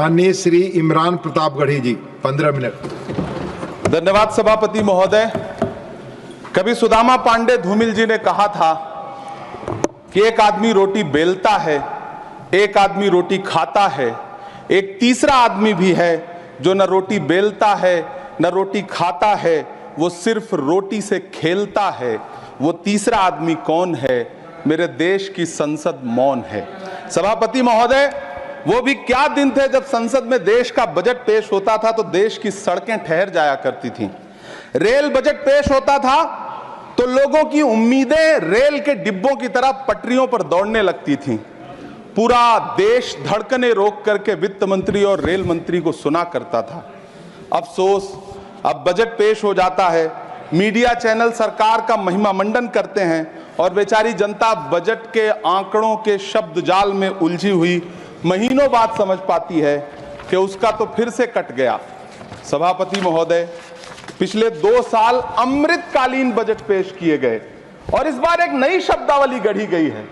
माननीय श्री इमरान प्रतापगढ़ी जी 15 मिनट। धन्यवाद सभापति महोदय। कभी सुदामा पांडे धूमिल जी ने कहा था कि एक आदमी रोटी बेलता है, एक आदमी रोटी खाता है, एक तीसरा आदमी भी है जो न रोटी बेलता है न रोटी खाता है, वो सिर्फ रोटी से खेलता है। वो तीसरा आदमी कौन है? मेरे देश की संसद मौन है। सभापति महोदय, वो भी क्या दिन थे जब संसद में देश का बजट पेश होता था तो देश की सड़कें ठहर जाया करती थीं। रेल बजट पेश होता था तो लोगों की उम्मीदें रेल के डिब्बों की तरह पटरियों पर दौड़ने लगती थीं। पूरा देश धड़कने रोक करके वित्त मंत्री और रेल मंत्री को सुना करता था। अफसोस, अब बजट पेश हो जाता है, मीडिया चैनल सरकार का महिमा मंडन करते हैं और बेचारी जनता बजट के आंकड़ों के शब्द जाल में उलझी हुई महीनों बाद समझ पाती है कि उसका तो फिर से कट गया। सभापति महोदय, पिछले 2 साल अमृतकालीन बजट पेश किए गए और इस बार एक नई शब्दावली गढ़ी गई है,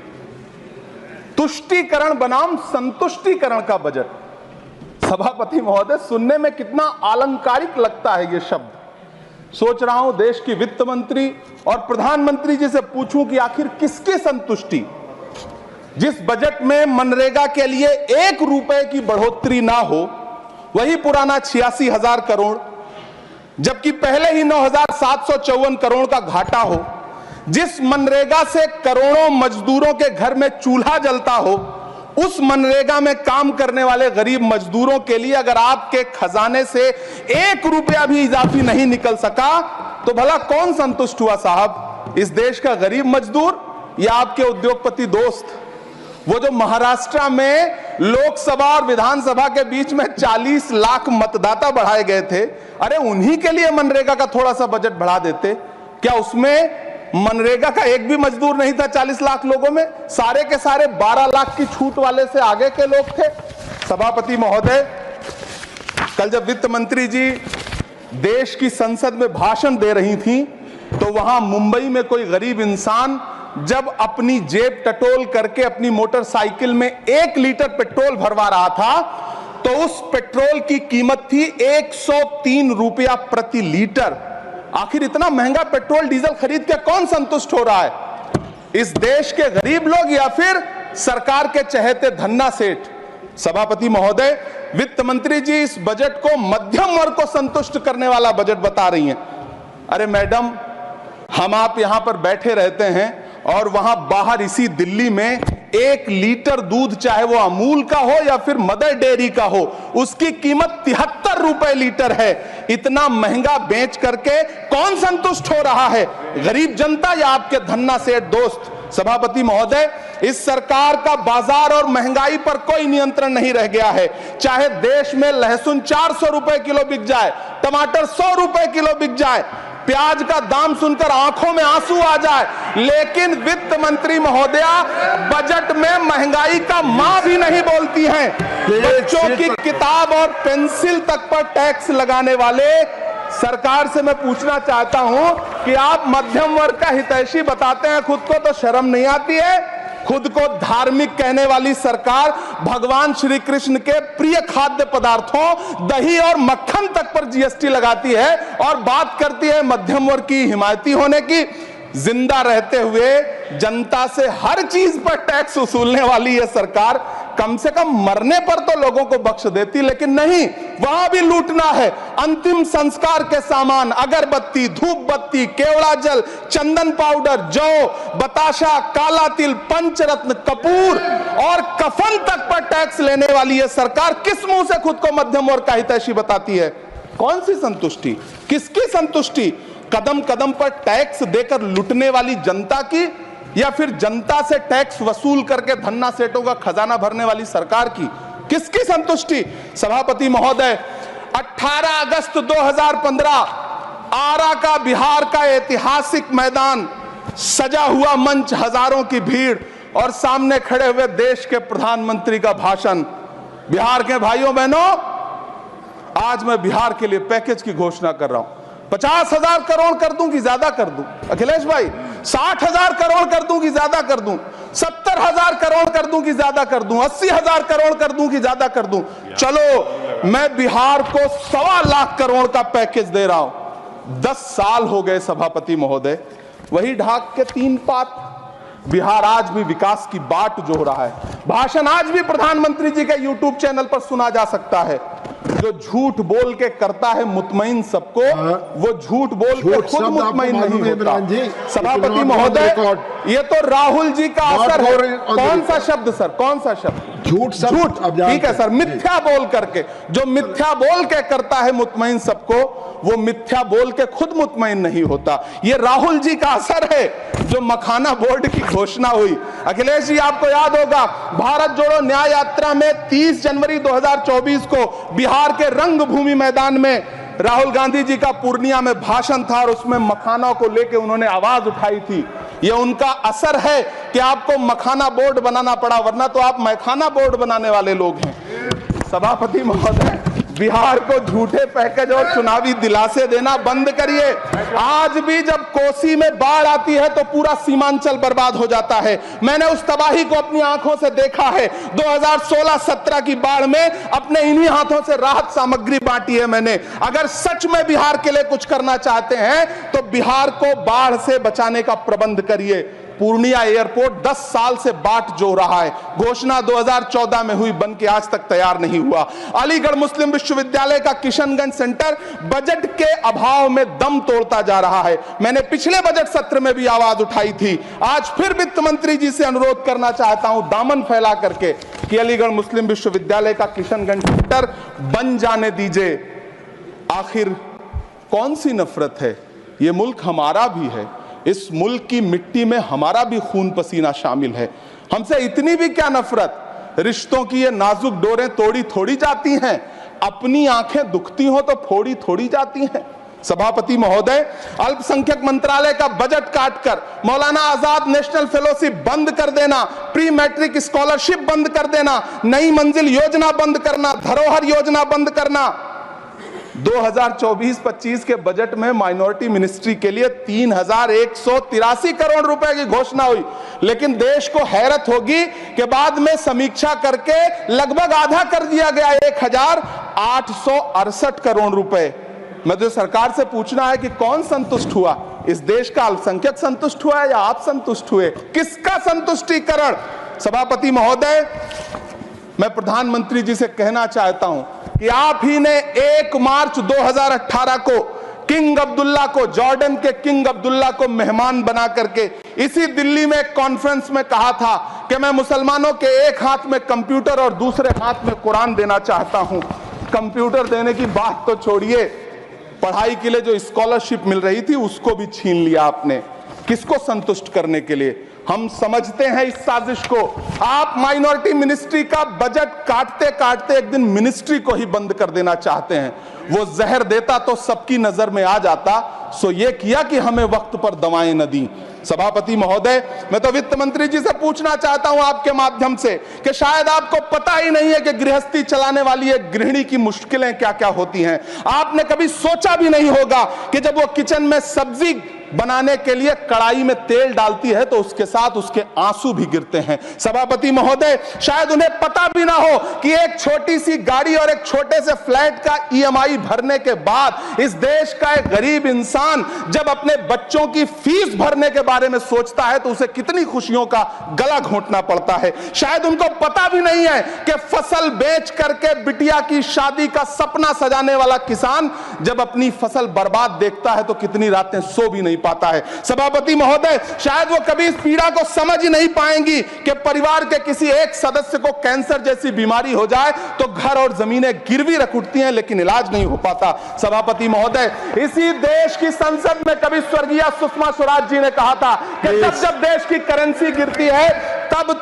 तुष्टीकरण बनाम संतुष्टीकरण का बजट। सभापति महोदय, सुनने में कितना अलंकारिक लगता है ये शब्द। सोच रहा हूं देश की वित्त मंत्री और प्रधानमंत्री जी से पूछूं कि आखिर किसकी संतुष्टि? जिस बजट में मनरेगा के लिए 1 रुपए की बढ़ोतरी ना हो, वही पुराना 86,000 करोड़, जबकि पहले ही 9,754 करोड़ का घाटा हो, जिस मनरेगा से करोड़ों मजदूरों के घर में चूल्हा जलता हो, उस मनरेगा में काम करने वाले गरीब मजदूरों के लिए अगर आपके खजाने से 1 रुपया भी इजाफी नहीं निकल सका तो भला कौन संतुष्ट हुआ साहब? इस देश का गरीब मजदूर या आपके उद्योगपति दोस्त? वो जो महाराष्ट्र में लोकसभा और विधानसभा के बीच में 40 लाख मतदाता बढ़ाए गए थे, अरे उन्हीं के लिए मनरेगा का थोड़ा सा बजट बढ़ा देते। क्या उसमें मनरेगा का एक भी मजदूर नहीं था 40 लाख लोगों में? सारे के सारे 12 लाख की छूट वाले से आगे के लोग थे। सभापति महोदय, कल जब वित्त मंत्री जी देश की संसद में भाषण दे रही थी तो वहां मुंबई में कोई गरीब इंसान जब अपनी जेब टटोल करके अपनी मोटरसाइकिल में 1 लीटर पेट्रोल भरवा रहा था तो उस पेट्रोल की कीमत थी 103 रुपया प्रति लीटर। आखिर इतना महंगा पेट्रोल डीजल खरीद के कौन संतुष्ट हो रहा है? इस देश के गरीब लोग या फिर सरकार के चहेते धन्ना सेठ? सभापति महोदय, वित्त मंत्री जी इस बजट को मध्यम वर्ग को संतुष्ट करने वाला बजट बता रही हैं। अरे मैडम, हम आप यहां पर बैठे रहते हैं और वहां बाहर इसी दिल्ली में 1 लीटर दूध, चाहे वो अमूल का हो या फिर मदर डेयरी का हो, उसकी कीमत 73 रुपए लीटर है। इतना महंगा बेच करके कौन संतुष्ट हो रहा है? गरीब जनता या आपके धन्ना सेठ दोस्त? सभापति महोदय, इस सरकार का बाजार और महंगाई पर कोई नियंत्रण नहीं रह गया है। चाहे देश में लहसुन 400 रुपए किलो बिक जाए, टमाटर 100 रुपए किलो बिक जाए, प्याज का दाम सुनकर आंखों में आंसू आ जाए, लेकिन वित्त मंत्री महोदया बजट में महंगाई का मां भी नहीं बोलती हैं। बच्चों की किताब और पेंसिल तक पर टैक्स लगाने वाले सरकार से मैं पूछना चाहता हूं कि आप मध्यम वर्ग का हितैषी बताते हैं खुद को, तो शर्म नहीं आती है? खुद को धार्मिक कहने वाली सरकार भगवान श्री कृष्ण के प्रिय खाद्य पदार्थों दही और मक्खन तक पर जीएसटी लगाती है और बात करती है मध्यम वर्ग की हिमायती होने की। जिंदा रहते हुए जनता से हर चीज पर टैक्स वसूलने वाली यह सरकार कम से कम मरने पर तो लोगों को बख्श देती, लेकिन नहीं, वहां भी लूटना है। अंतिम संस्कार के सामान, अगरबत्ती, धूप बत्ती, केवड़ा जल, चंदन पाउडर, जौ, बताशा, काला तिल, पंचरत्न, कपूर और कफन तक पर टैक्स लेने वाली यह सरकार किस मुंह से खुद को मध्यम वर्ग का हितैषी बताती है? कौन सी संतुष्टि? किसकी संतुष्टि? कदम कदम पर टैक्स देकर लुटने वाली जनता की या फिर जनता से टैक्स वसूल करके धन्ना सेठों का खजाना भरने वाली सरकार की? किसकी संतुष्टि? सभापति महोदय, 18 अगस्त 2015 आरा का बिहार का ऐतिहासिक मैदान, सजा हुआ मंच, हजारों की भीड़ और सामने खड़े हुए देश के प्रधानमंत्री का भाषण। बिहार के भाइयों बहनों, आज मैं बिहार के लिए पैकेज की घोषणा कर रहा हूं। 50,000 करोड़ कर दूं कि ज्यादा कर दूं? अखिलेश भाई, 60,000 करोड़ कर दूं कि ज्यादा कर दूं? 70,000 करोड़ कर दूं कि ज्यादा कर दूं, 80,000 करोड़ कर दूं कि ज्यादा कर दूं? चलो मैं बिहार को 1.25 लाख करोड़ का पैकेज दे रहा हूं। 10 साल हो गए सभापति महोदय, वही ढाक के 3 पात। बिहार आज भी विकास की बाट जोह रहा है। भाषण आज भी प्रधानमंत्री जी के यूट्यूब चैनल पर सुना जा सकता है। जो झूठ बोल के करता है मुतमईन सबको, वो झूठ बोल के खुद मुतमईन नहीं होता। सभापति महोदय, ये तो राहुल जी का असर है। कौन सा शब्द सर, कौन सा शब्द? झूठ। ठीक है सर, मिथ्या बोल करके, जो मिथ्या बोल के करता है मुतमईन सबको, वो मिथ्या बोल के खुद मुतमईन नहीं होता। ये राहुल जी का असर है। जो मखाना बोर्ड की घोषणा हुई, अखिलेश जी आपको याद होगा, भारत जोड़ो न्याय यात्रा में 30 जनवरी 2024 को बिहार के रंगभूमि मैदान में राहुल गांधी जी का पूर्णिया में भाषण था और उसमें मखाना को लेकर उन्होंने आवाज उठाई थी। यह उनका असर है कि आपको मखाना बोर्ड बनाना पड़ा, वरना तो आप मैखाना बोर्ड बनाने वाले लोग हैं। सभापति महोदय, बिहार को झूठे पैकेज और चुनावी दिलासे देना बंद करिए। आज भी जब कोसी में बाढ़ आती है तो पूरा सीमांचल बर्बाद हो जाता है। मैंने उस तबाही को अपनी आंखों से देखा है। 2016-17 की बाढ़ में अपने इन्हीं हाथों से राहत सामग्री बांटी है मैंने। अगर सच में बिहार के लिए कुछ करना चाहते हैं तो बिहार को बाढ़ से बचाने का प्रबंध करिए। पूर्णिया एयरपोर्ट 10 साल से बाट जो रहा है, घोषणा 2014 में हुई, बन के आज तक तैयार नहीं हुआ। अलीगढ़ मुस्लिम विश्वविद्यालय का किशनगंज सेंटर बजट के अभाव में दम तोड़ता जा रहा है। मैंने पिछले बजट सत्र में भी आवाज उठाई थी। आज फिर वित्त मंत्री जी से अनुरोध करना चाहता हूं, दामन फैला करके, कि अलीगढ़ मुस्लिम विश्वविद्यालय का किशनगंज सेंटर बन जाने दीजिए। आखिर कौन सी नफरत है? यह मुल्क हमारा भी है, इस मुल्क की मिट्टी में हमारा भी खून पसीना शामिल है। हमसे इतनी भी क्या नफरत? रिश्तों की ये नाजुक डोरें तोड़ी थोड़ी जाती हैं, अपनी आंखें दुखती हो तो फोड़ी थोड़ी जाती हैं। सभापति महोदय, अल्पसंख्यक मंत्रालय का बजट काटकर मौलाना आजाद नेशनल फेलोशिप बंद कर देना, प्री मैट्रिक स्कॉलरशिप बंद कर देना, नई मंजिल योजना बंद करना, धरोहर योजना बंद करना। 2024-25 के बजट में माइनॉरिटी मिनिस्ट्री के लिए 3,183 करोड़ रुपए की घोषणा हुई, लेकिन देश को हैरत होगी कि बाद में समीक्षा करके लगभग आधा कर दिया गया, 1,868 करोड़ रुपए। मुझे सरकार से पूछना है कि कौन संतुष्ट हुआ? इस देश का अल्पसंख्यक संतुष्ट हुआ है या आप संतुष्ट हुए? किसका संतुष्टिकरण? सभापति महोदय, मैं प्रधानमंत्री जी से कहना चाहता हूं कि आप ही ने 1 मार्च 2018 को किंग अब्दुल्ला को, जॉर्डन के किंग अब्दुल्ला को मेहमान बना करके इसी दिल्ली में एक कॉन्फ्रेंस में कहा था कि मैं मुसलमानों के एक हाथ में कंप्यूटर और दूसरे हाथ में कुरान देना चाहता हूं। कंप्यूटर देने की बात तो छोड़िए, पढ़ाई के लिए जो स्कॉलरशिप मिल रही थी उसको भी छीन लिया आपने। किसको संतुष्ट करने के लिए? हम समझते हैं इस साजिश को। आप माइनॉरिटी मिनिस्ट्री का बजट काटते काटते एक दिन मिनिस्ट्री को ही बंद कर देना चाहते हैं। वो जहर देता तो सबकी नजर में आ जाता, सो ये किया कि हमें वक्त पर दवाएं न दी। सभापति महोदय, मैं तो वित्त मंत्री जी से पूछना चाहता हूं आपके माध्यम से कि शायद आपको पता ही नहीं है कि गृहस्थी चलाने वाली एक गृहिणी की मुश्किलें क्या क्या होती हैं। आपने कभी सोचा भी नहीं होगा कि जब वो किचन में सब्जी बनाने के लिए कड़ाई में तेल डालती है तो उसके साथ उसके आंसू भी गिरते हैं। सभापति महोदय, शायद उन्हें पता भी ना हो कि एक छोटी सी गाड़ी और एक छोटे से फ्लैट का ईएमआई भरने के बाद इस देश का एक गरीब इंसान जब अपने बच्चों की फीस भरने के बारे में सोचता है तो उसे कितनी खुशियों का गला घोंटना पड़ता है। शायद उनको पता भी नहीं है कि फसल बेच करके बिटिया की शादी का सपना सजाने वाला किसान जब अपनी फसल बर्बाद देखता है तो कितनी रातें सो भी नहीं पाता है। सभापति महोदय, शायद वो कभी इस पीड़ा को समझ ही नहीं पाएंगी कि परिवार के किसी एक सदस्य को कैंसर जैसी बीमारी हो जाए तो घर और जमीनें गिरवी रख उठती हैं लेकिन इलाज नहीं हो पाता। सभापति महोदय, इसी देश की संसद में कभी स्वर्गीय सुषमा स्वराज जी ने कहा था कि जब जब देश की करेंसी गिरती है तब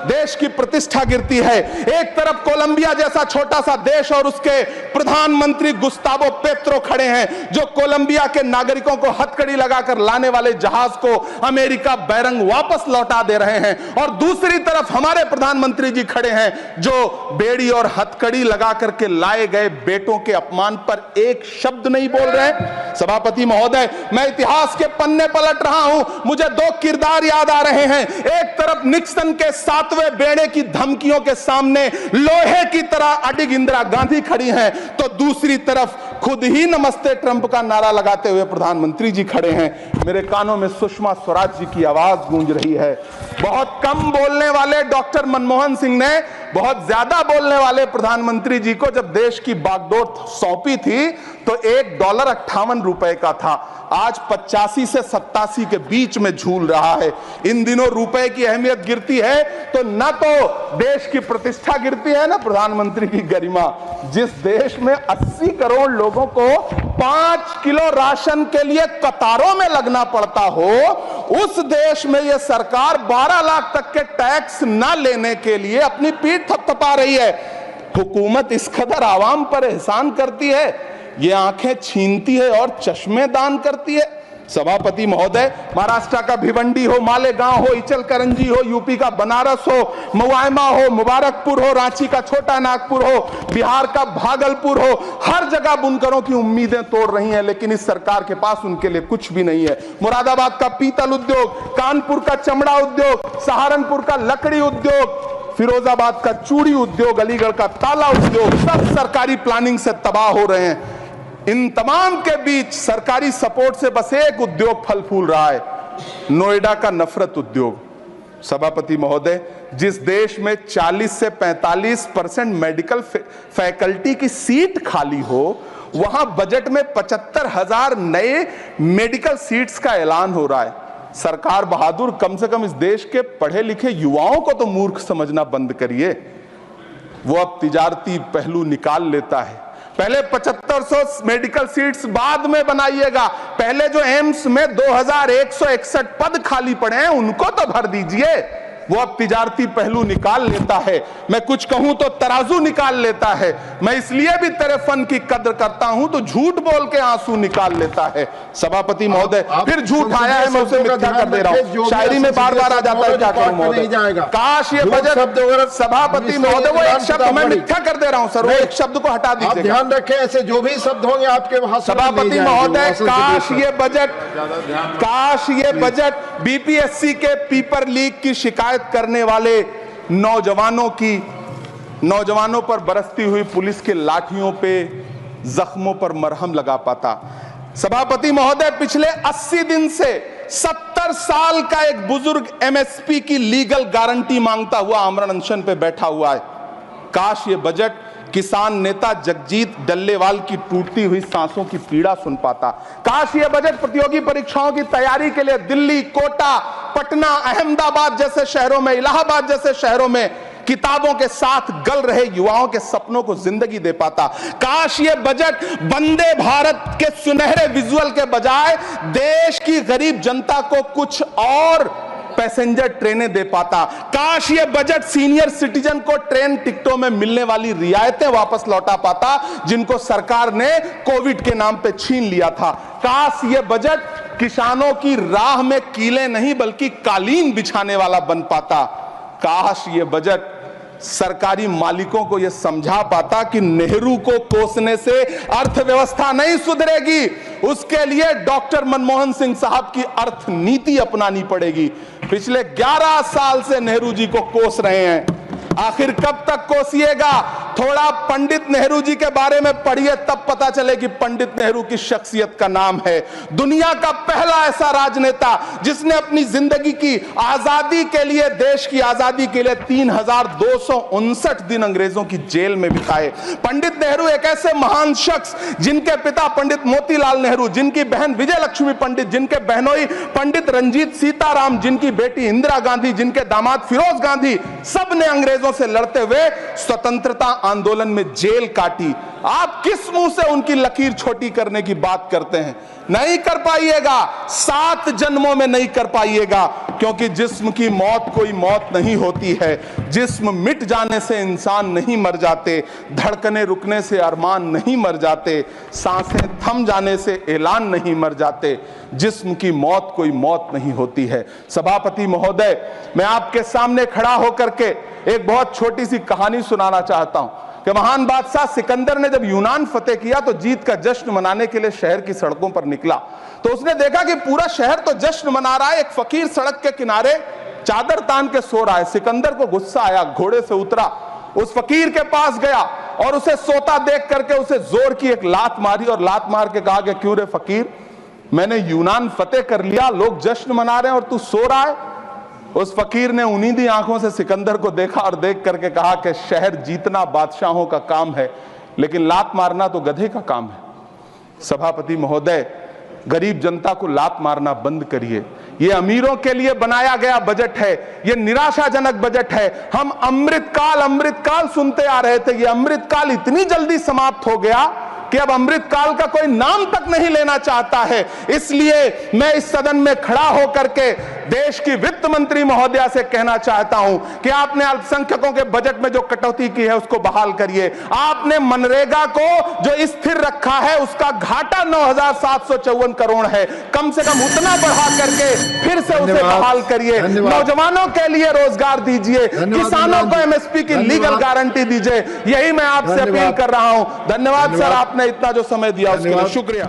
देश की प्रतिष्ठा गिरती है। एक तरफ कोलंबिया जैसा छोटा सा देश और उसके प्रधानमंत्री गुस्तावो पेत्रो खड़े हैं, जो कोलंबिया के नागरिकों को हथकड़ी लगाकर लाने वाले जहाज को अमेरिका बैरंग वापस लौटा दे रहे हैं, और दूसरी तरफ हमारे प्रधानमंत्री जी खड़े हैं जो बेड़ी और हथकड़ी लगा करके लाए गए बेटों के अपमान पर एक शब्द नहीं बोल रहे हैं। सभापति महोदय, मैं इतिहास के पन्ने पलट रहा हूं, मुझे दो किरदार याद आ रहे हैं। एक तरफ निक्सन के 7वें बेड़े की धमकियों के सामने लोहे की तरह अडिग इंदिरा गांधी खड़ी हैं, तो दूसरी तरफ खुद ही नमस्ते ट्रंप का नारा लगाते हुए प्रधानमंत्री जी खड़े हैं। मेरे कानों में सुषमा स्वराज जी की आवाज गूंज रही है। बहुत कम बोलने वाले डॉक्टर मनमोहन सिंह ने बहुत ज्यादा बोलने वाले प्रधानमंत्री जी को जब देश की बागडोर सौंपी थी तो $1.58 का था, आज 85 से 87 के बीच में झूल रहा है। इन दिनों रुपए की अहमियत गिरती है तो न तो देश की प्रतिष्ठा गिरती है, ना प्रधानमंत्री की गरिमा। जिस देश में 80 करोड़ लोगों को 5 किलो राशन के लिए कतारों में लगना पड़ता हो, उस देश में यह सरकार 12 लाख तक के टैक्स न लेने के लिए अपनी पीठ थपथपा रही है। हुकूमत इस कदर आवाम पर एहसान करती है, ये आंखें छीनती है और चश्मे दान करती है। सभापति महोदय, महाराष्ट्र का भिवंडी हो, मालेगांव हो, इचलकरंजी हो, यूपी का बनारस हो, मुआयमा हो, मुबारकपुर हो, रांची का छोटा नागपुर हो, बिहार का भागलपुर हो, हर जगह बुनकरों की उम्मीदें तोड़ रही हैं, लेकिन इस सरकार के पास उनके लिए कुछ भी नहीं है। मुरादाबाद का पीतल उद्योग, कानपुर का चमड़ा उद्योग, सहारनपुर का लकड़ी उद्योग, फिरोजाबाद का चूड़ी उद्योग, अलीगढ़ का ताला उद्योग, सब सरकारी प्लानिंग से तबाह हो रहे हैं। इन तमाम के बीच सरकारी सपोर्ट से बस एक उद्योग फल फूल रहा है, नोएडा का नफरत उद्योग। सभापति महोदय, जिस देश में 40 से 45% मेडिकल फैकल्टी की सीट खाली हो, वहां बजट में 75,000 नए मेडिकल सीट्स का ऐलान हो रहा है। सरकार बहादुर, कम से कम इस देश के पढ़े लिखे युवाओं को तो मूर्ख समझना बंद करिए। वो अब तिजारती पहलू निकाल लेता है। पहले 7500 मेडिकल सीट्स बाद में बनाइएगा, पहले जो एम्स में 2161 पद खाली पड़े हैं उनको तो भर दीजिए। वो अब तिजारती पहलू निकाल लेता है, मैं कुछ कहूं तो तराजू निकाल लेता है। मैं इसलिए भी तेरे फन की कद्र करता हूं तो झूठ बोल के आंसू निकाल लेता है। सभापति महोदय, फिर झूठ आया है, मैं उसे मिथ्या कर दे रहा हूं। शायरी में बार बार आ जाता है, क्या करूं महोदय। काश ये बजट, सभापति महोदय, वो एक शब्द मैं मिथ्या कर दे रहा हूं सर, वो एक शब्द को हटा दीजिए। ध्यान रखें, ऐसे जो भी शब्द होंगे आपके वहां। सभापति महोदय, काश ये बजट बीपीएससी के पेपर लीक की शिकायत करने वाले नौजवानों पर बरसती हुई पुलिस के लाठियों पे, जख्मों पर मरहम लगा पाता। सभापति महोदय, पिछले 80 दिन से 70 साल का एक बुजुर्ग एमएसपी की लीगल गारंटी मांगता हुआ आमरण अनशन पे बैठा हुआ है। काश ये बजट किसान नेता जगजीत डल्लेवाल की टूटती हुई सांसों की पीड़ा सुन पाता। काश ये बजट प्रतियोगी परीक्षाओं की तैयारी के लिए दिल्ली, कोटा, पटना, अहमदाबाद जैसे शहरों में, इलाहाबाद जैसे शहरों में किताबों के साथ गल रहे युवाओं के सपनों को जिंदगी दे पाता। काश ये बजट वंदे भारत के सुनहरे विजुअल के बजाय देश की गरीब जनता को कुछ और पैसेंजर ट्रेनें दे पाता। काश ये बजट सीनियर सिटीजन को ट्रेन टिकटों में मिलने वाली रियायतें वापस लौटा पाता, जिनको सरकार ने कोविड के नाम पे छीन लिया था। काश ये बजट किसानों की राह में कीले नहीं बल्कि कालीन बिछाने वाला बन पाता। काश ये बजट सरकारी मालिकों को यह समझा पाता कि नेहरू को कोसने से अर्थव्यवस्था नहीं सुधरेगी, उसके लिए डॉक्टर मनमोहन सिंह साहब की अर्थ नीति अपनानी पड़ेगी। पिछले 11 साल से नेहरू जी को कोस रहे हैं, आखिर कब तक कोसिएगा? थोड़ा पंडित नेहरू जी के बारे में पढ़िए, तब पता चले कि पंडित नेहरू की शख्सियत का नाम है। दुनिया का पहला ऐसा राजनेता जिसने अपनी जिंदगी की आजादी के लिए, देश की आजादी के लिए 3259 दिन अंग्रेजों की जेल में बिताए। पंडित नेहरू एक ऐसे महान शख्स जिनके पिता पंडित मोतीलाल नेहरू, जिनकी बहन विजय लक्ष्मी पंडित, जिनके बहनोई पंडित रंजीत सीताराम, जिनकी बेटी इंदिरा गांधी, जिनके दामाद फिरोज गांधी, सब ने अंग्रेजों अंग्रेजों से लड़ते हुए स्वतंत्रता आंदोलन में जेल काटी। आप किस मुंह से उनकी लकीर छोटी करने की बात करते हैं? नहीं कर पाइएगा, 7 जन्मों में नहीं कर पाइएगा, क्योंकि जिस्म की मौत कोई मौत नहीं होती है। जिस्म मिट जाने से इंसान नहीं मर जाते, धड़कने रुकने से अरमान नहीं मर जाते, सांसें थम जाने से ऐलान नहीं मर जाते। जिस्म की मौत कोई मौत नहीं होती है। सभापति महोदय, मैं आपके सामने खड़ा होकर के एक बहुत छोटी सी कहानी सुनाना चाहता हूं कि महान बादशाह सिकंदर ने जब यूनान फतेह किया तो जीत का जश्न मनाने के लिए शहर की सड़कों पर निकला। तो उसने देखा कि पूरा शहर तो जश्न मना रहा है, एक फकीर सड़क के किनारे चादर तान के सो रहा है। सिकंदर को गुस्सा आया, घोड़े से उतरा, उस फकीर के पास गया और उसे सोता देख करके उसे जोर की एक लात मारी और लात मार के कहा कि क्यों रे फकीर, मैंने यूनान फतेह कर लिया, लोग जश्न मना रहे हैं और तू सो रहा है। उस फकीर ने उन्नीदी आंखों से सिकंदर को देखा और देख करके कहा कि शहर जीतना बादशाहों का काम है, लेकिन लात मारना तो गधे का काम है। सभापति महोदय, गरीब जनता को लात मारना बंद करिए। ये अमीरों के लिए बनाया गया बजट है, ये निराशाजनक बजट है। हम अमृतकाल सुनते आ रहे थे, ये अमृतकाल इतनी जल्दी समाप्त हो गया कि अब अमृतकाल का कोई नाम तक नहीं लेना चाहता है। इसलिए मैं इस सदन में खड़ा होकर के देश की वित्त मंत्री महोदया से कहना चाहता हूं कि आपने अल्पसंख्यकों के बजट में जो कटौती की है उसको बहाल करिए। आपने मनरेगा को जो स्थिर रखा है उसका घाटा 9,754 करोड़ है, कम से कम उतना बढ़ा करके फिर से उसे बहाल करिए। नौजवानों के लिए रोजगार दीजिए, किसानों को एमएसपी की लीगल गारंटी दीजिए। यही मैं आपसे अपील कर रहा हूं। धन्यवाद सर, आपने इतना जो समय दिया उसके लिए शुक्रिया।